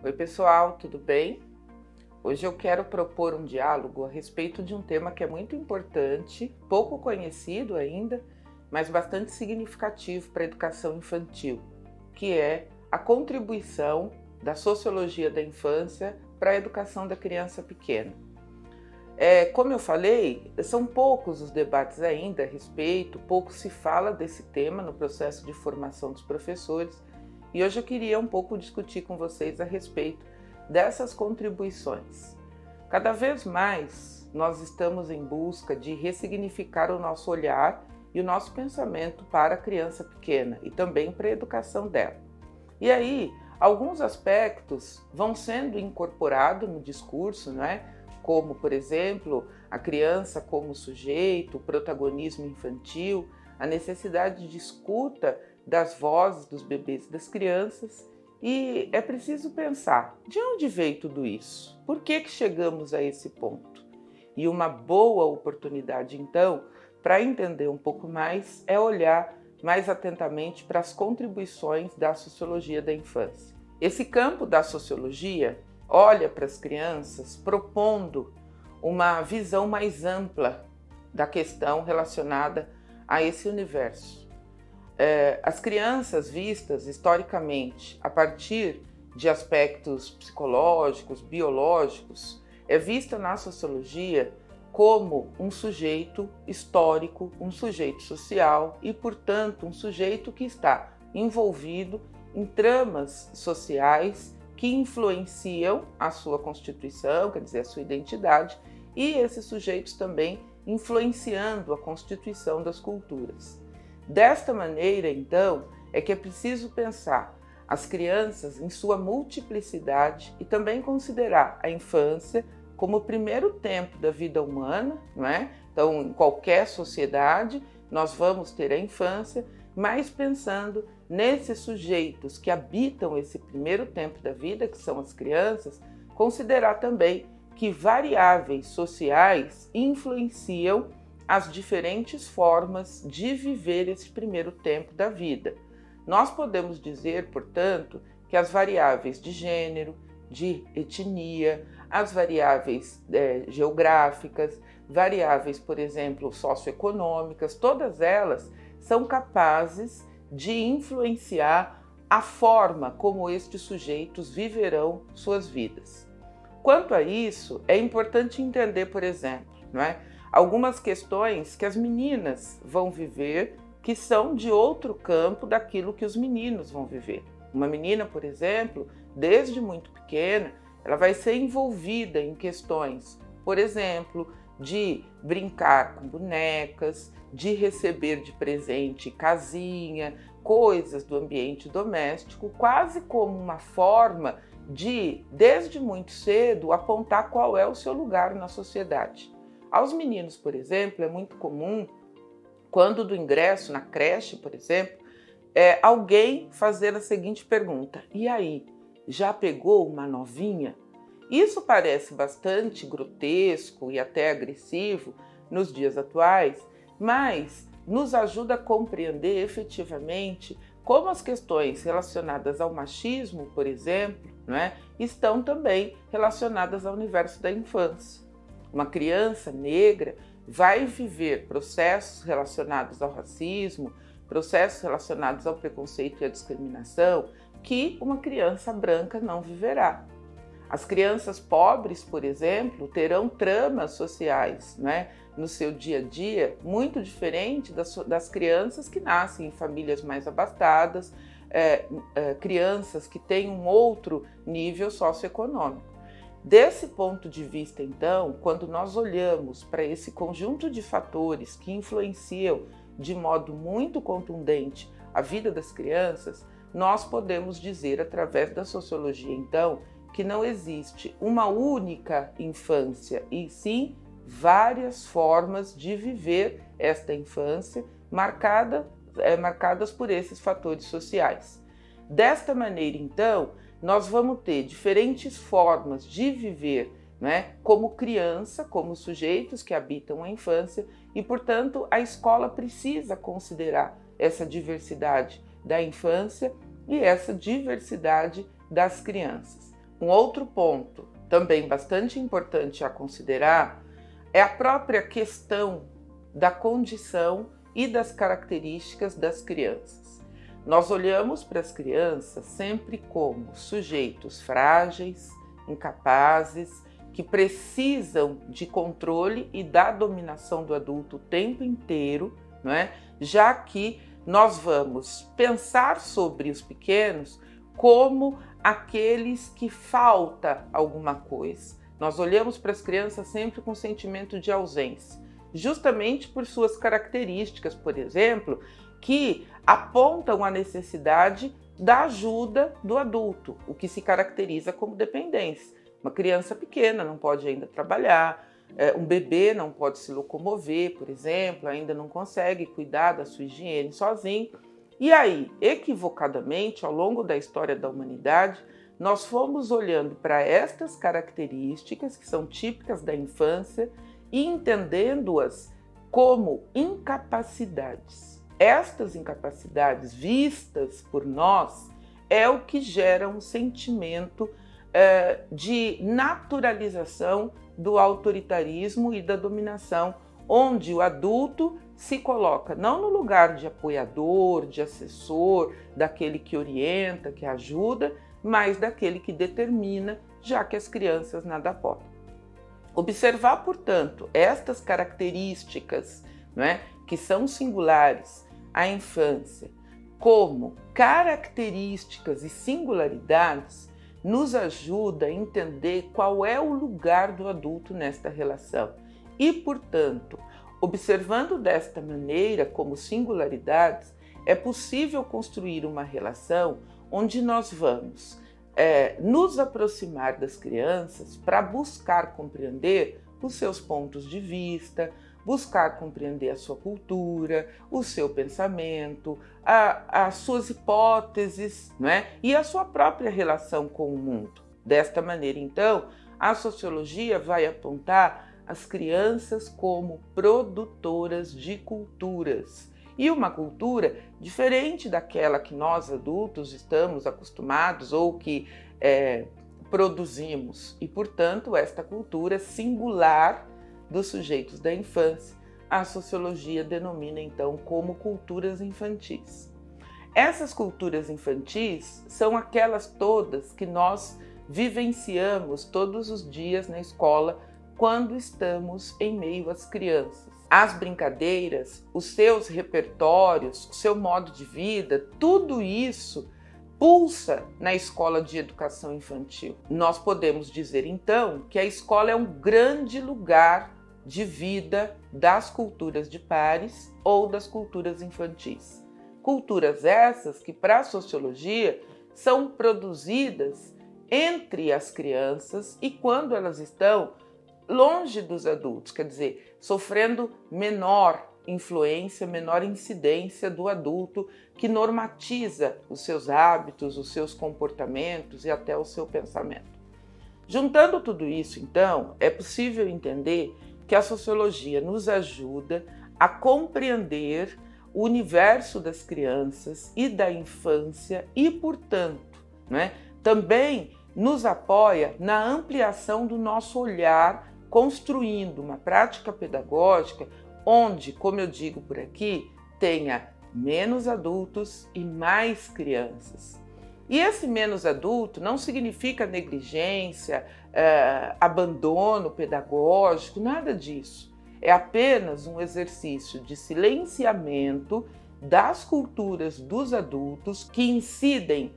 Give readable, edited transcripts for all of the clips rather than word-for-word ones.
Oi pessoal, tudo bem? Hoje eu quero propor um diálogo a respeito de um tema que é muito importante, pouco conhecido ainda, mas bastante significativo para a educação infantil, que é a contribuição da sociologia da infância para a educação da criança pequena. Como eu falei, são poucos os debates ainda a respeito, pouco se fala desse tema no processo de formação dos professores, e hoje eu queria um pouco discutir com vocês a respeito dessas contribuições. Cada vez mais nós estamos em busca de ressignificar o nosso olhar e o nosso pensamento para a criança pequena e também para a educação dela. E aí, alguns aspectos vão sendo incorporados no discurso, não é? Como, por exemplo, a criança como sujeito, o protagonismo infantil, a necessidade de escuta das vozes dos bebês e das crianças. E é preciso pensar, de onde veio tudo isso? Por que chegamos a esse ponto? E uma boa oportunidade, então, para entender um pouco mais, é olhar mais atentamente para as contribuições da sociologia da infância. Esse campo da sociologia olha para as crianças propondo uma visão mais ampla da questão relacionada a esse universo. As crianças vistas historicamente a partir de aspectos psicológicos, biológicos, é vista na sociologia como um sujeito histórico, um sujeito social e, portanto, um sujeito que está envolvido em tramas sociais que influenciam a sua constituição, quer dizer, a sua identidade, e esses sujeitos também influenciando a constituição das culturas. Desta maneira, então, é que é preciso pensar as crianças em sua multiplicidade e também considerar a infância como o primeiro tempo da vida humana, não é? Então, em qualquer sociedade, nós vamos ter a infância, mas pensando nesses sujeitos que habitam esse primeiro tempo da vida, que são as crianças, considerar também que variáveis sociais influenciam as diferentes formas de viver esse primeiro tempo da vida. Nós podemos dizer, portanto, que as variáveis de gênero, de etnia, as variáveis geográficas, variáveis, por exemplo, socioeconômicas, todas elas são capazes de influenciar a forma como estes sujeitos viverão suas vidas. Quanto a isso, é importante entender, por exemplo, não é? Algumas questões que as meninas vão viver que são de outro campo daquilo que os meninos vão viver. Uma menina, por exemplo, desde muito pequena, ela vai ser envolvida em questões, por exemplo, de brincar com bonecas, de receber de presente casinha, coisas do ambiente doméstico, quase como uma forma de, desde muito cedo, apontar qual é o seu lugar na sociedade. Aos meninos, por exemplo, é muito comum, quando do ingresso na creche, por exemplo, alguém fazer a seguinte pergunta: e aí, já pegou uma novinha? Isso parece bastante grotesco e até agressivo nos dias atuais, mas nos ajuda a compreender efetivamente como as questões relacionadas ao machismo, por exemplo, estão também relacionadas ao universo da infância. Uma criança negra vai viver processos relacionados ao racismo, processos relacionados ao preconceito e à discriminação que uma criança branca não viverá. As crianças pobres, por exemplo, terão tramas sociais, no seu dia a dia muito diferente das crianças que nascem em famílias mais abastadas, crianças que têm um outro nível socioeconômico. Desse ponto de vista, então, quando nós olhamos para esse conjunto de fatores que influenciam de modo muito contundente a vida das crianças, nós podemos dizer, através da sociologia, então, que não existe uma única infância, e sim várias formas de viver esta infância marcadas por esses fatores sociais. Desta maneira, então, nós vamos ter diferentes formas de viver, como criança, como sujeitos que habitam a infância, e, portanto, a escola precisa considerar essa diversidade da infância e essa diversidade das crianças. Um outro ponto também bastante importante a considerar é a própria questão da condição e das características das crianças. Nós olhamos para as crianças sempre como sujeitos frágeis, incapazes, que precisam de controle e da dominação do adulto o tempo inteiro, não é? Já que nós vamos pensar sobre os pequenos como aqueles que falta alguma coisa. Nós olhamos para as crianças sempre com sentimento de ausência, justamente por suas características, por exemplo, que apontam a necessidade da ajuda do adulto, o que se caracteriza como dependência. Uma criança pequena não pode ainda trabalhar, um bebê não pode se locomover, por exemplo, ainda não consegue cuidar da sua higiene sozinho. E aí, equivocadamente, ao longo da história da humanidade, nós fomos olhando para estas características que são típicas da infância e entendendo-as como incapacidades. Estas incapacidades vistas por nós é o que gera um sentimento de naturalização do autoritarismo e da dominação, onde o adulto se coloca não no lugar de apoiador, de assessor, daquele que orienta, que ajuda, mas daquele que determina, já que as crianças nada podem. Observar, portanto, estas características, não é, que são singulares à infância, como características e singularidades, nos ajuda a entender qual é o lugar do adulto nesta relação. E, portanto, observando desta maneira como singularidades, é possível construir uma relação onde nós vamos nos aproximar das crianças para buscar compreender os seus pontos de vista, buscar compreender a sua cultura, o seu pensamento, as suas hipóteses, não é? E a sua própria relação com o mundo. Desta maneira, então, a sociologia vai apontar as crianças como produtoras de culturas. E uma cultura diferente daquela que nós adultos estamos acostumados ou que produzimos. E, portanto, esta cultura singular dos sujeitos da infância, a sociologia denomina então como culturas infantis. Essas culturas infantis são aquelas todas que nós vivenciamos todos os dias na escola quando estamos em meio às crianças. As brincadeiras, os seus repertórios, o seu modo de vida, tudo isso pulsa na escola de educação infantil. Nós podemos dizer então que a escola é um grande lugar de vida das culturas de pares ou das culturas infantis. Culturas essas que, para a sociologia, são produzidas entre as crianças e quando elas estão longe dos adultos, quer dizer, sofrendo menor influência, menor incidência do adulto que normatiza os seus hábitos, os seus comportamentos e até o seu pensamento. Juntando tudo isso, então, é possível entender que a sociologia nos ajuda a compreender o universo das crianças e da infância e, portanto, né, também nos apoia na ampliação do nosso olhar, construindo uma prática pedagógica onde, como eu digo por aqui, tenha menos adultos e mais crianças. E esse menos adulto não significa negligência, abandono pedagógico, nada disso. É apenas um exercício de silenciamento das culturas dos adultos que incidem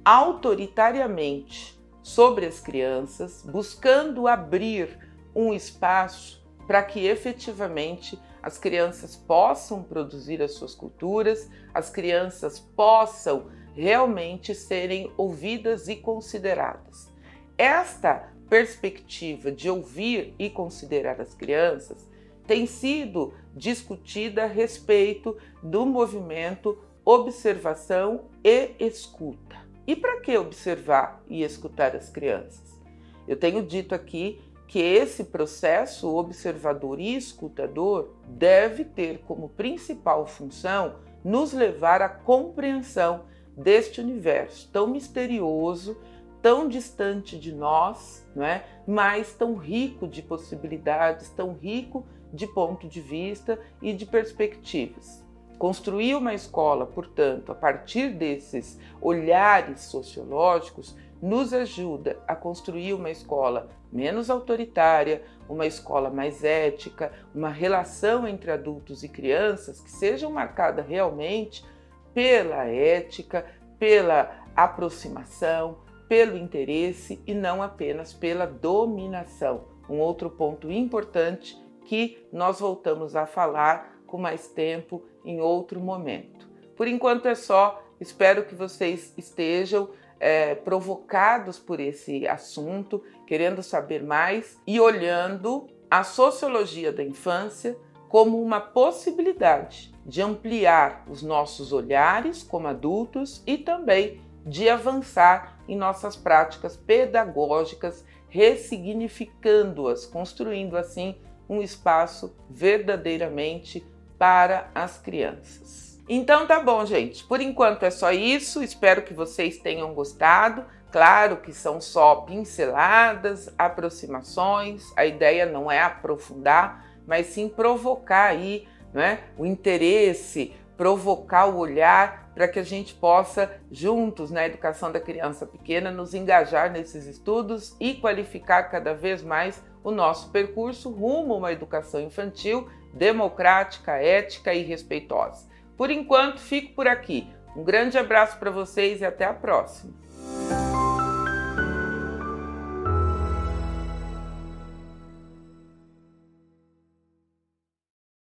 autoritariamente sobre as crianças, buscando abrir um espaço para que efetivamente as crianças possam produzir as suas culturas, as crianças possam realmente serem ouvidas e consideradas. Esta perspectiva de ouvir e considerar as crianças tem sido discutida a respeito do movimento observação e escuta. E para que observar e escutar as crianças? Eu tenho dito aqui que esse processo observador e escutador deve ter como principal função nos levar à compreensão deste universo tão misterioso, tão distante de nós, não é? Mas tão rico de possibilidades, tão rico de ponto de vista e de perspectivas. Construir uma escola, portanto, a partir desses olhares sociológicos, nos ajuda a construir uma escola menos autoritária, uma escola mais ética, uma relação entre adultos e crianças que sejam marcada realmente pela ética, pela aproximação, pelo interesse e não apenas pela dominação. Um outro ponto importante que nós voltamos a falar com mais tempo em outro momento. Por enquanto é só, espero que vocês estejam provocados por esse assunto, querendo saber mais e olhando a sociologia da infância como uma possibilidade de ampliar os nossos olhares como adultos e também de avançar em nossas práticas pedagógicas, ressignificando-as, construindo assim um espaço verdadeiramente para as crianças. Então tá bom, gente. Por enquanto é só isso. Espero que vocês tenham gostado. Claro que são só pinceladas, aproximações. A ideia não é aprofundar, mas sim provocar aí, né, o interesse, provocar o olhar para que a gente possa, juntos na educação da criança pequena, nos engajar nesses estudos e qualificar cada vez mais o nosso percurso rumo a uma educação infantil democrática, ética e respeitosa. Por enquanto, fico por aqui. Um grande abraço para vocês e até a próxima!